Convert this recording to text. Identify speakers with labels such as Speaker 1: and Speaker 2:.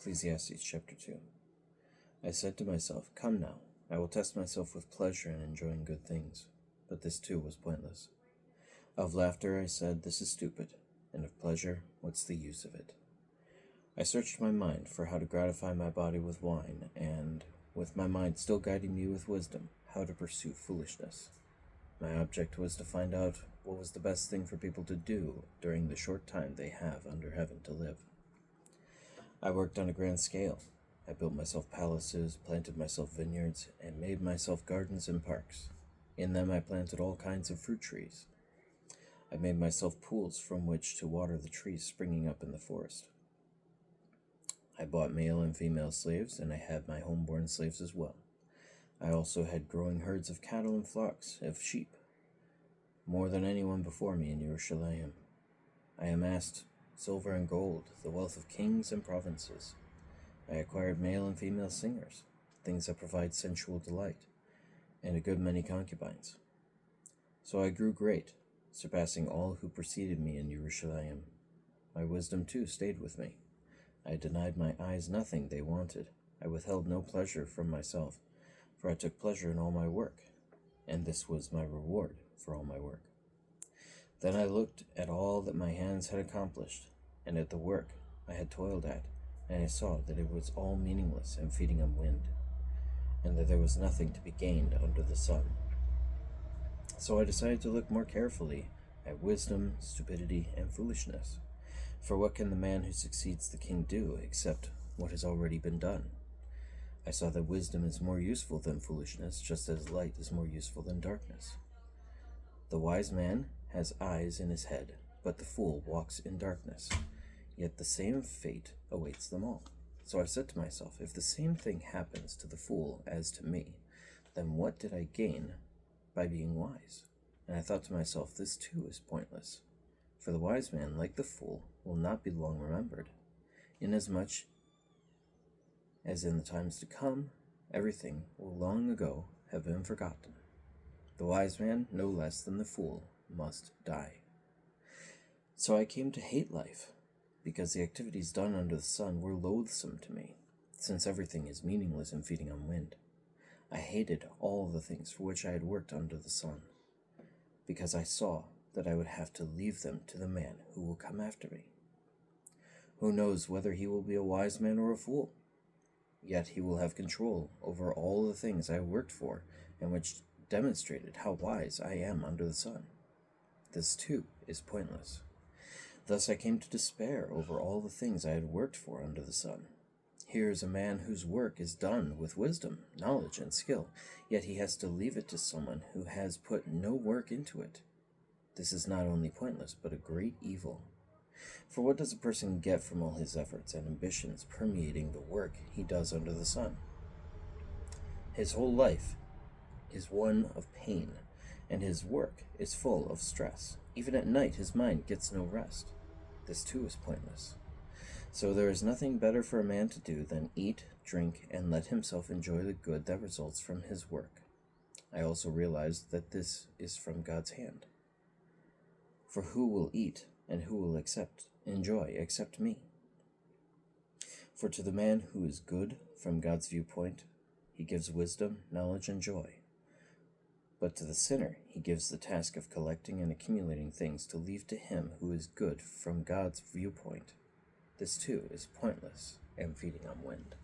Speaker 1: Ecclesiastes chapter 2. I said to myself, "Come now, I will test myself with pleasure in enjoying good things." But this too was pointless. Of laughter I said, "This is stupid," and of pleasure, "What's the use of it?" I searched my mind for how to gratify my body with wine, and, with my mind still guiding me with wisdom, how to pursue foolishness. My object was to find out what was the best thing for people to do during the short time they have under heaven to live. I worked on a grand scale. I built myself palaces, planted myself vineyards, and made myself gardens and parks. In them I planted all kinds of fruit trees. I made myself pools from which to water the trees springing up in the forest. I bought male and female slaves, and I had my homeborn slaves as well. I also had growing herds of cattle and flocks of sheep, more than anyone before me in Jerusalem. I amassed silver and gold, the wealth of kings and provinces. I acquired male and female singers, things that provide sensual delight, and a good many concubines. So I grew great, surpassing all who preceded me in Jerusalem. My wisdom too stayed with me. I denied my eyes nothing they wanted. I withheld no pleasure from myself, for I took pleasure in all my work, and this was my reward for all my work. Then I looked at all that my hands had accomplished, and at the work I had toiled at, and I saw that it was all meaningless and feeding on wind, and that there was nothing to be gained under the sun. So I decided to look more carefully at wisdom, stupidity, and foolishness. For what can the man who succeeds the king do except what has already been done? I saw that wisdom is more useful than foolishness, just as light is more useful than darkness. The wise man has eyes in his head, but the fool walks in darkness. Yet the same fate awaits them all. So I said to myself, if the same thing happens to the fool as to me, then what did I gain by being wise? And I thought to myself, this too is pointless. For the wise man, like the fool, will not be long remembered, inasmuch as in the times to come, everything will long ago have been forgotten. The wise man, no less than the fool, must die. So I came to hate life, because the activities done under the sun were loathsome to me, since everything is meaningless and feeding on wind. I hated all the things for which I had worked under the sun, because I saw that I would have to leave them to the man who will come after me. Who knows whether he will be a wise man or a fool? Yet he will have control over all the things I worked for, and which demonstrated how wise I am under the sun. This too is pointless. Thus I came to despair over all the things I had worked for under the sun. Here is a man whose work is done with wisdom, knowledge, and skill, yet he has to leave it to someone who has put no work into it. This is not only pointless, but a great evil. For what does a person get from all his efforts and ambitions permeating the work he does under the sun? His whole life is one of pain, and his work is full of stress. Even at night his mind gets no rest. This too is pointless. So there is nothing better for a man to do than eat, drink, and let himself enjoy the good that results from his work. I also realized that this is from God's hand. For who will eat and who will enjoy except me? For to the man who is good from God's viewpoint, he gives wisdom, knowledge, and joy. But to the sinner, he gives the task of collecting and accumulating things to leave to him who is good from God's viewpoint. This too is pointless and feeding on wind.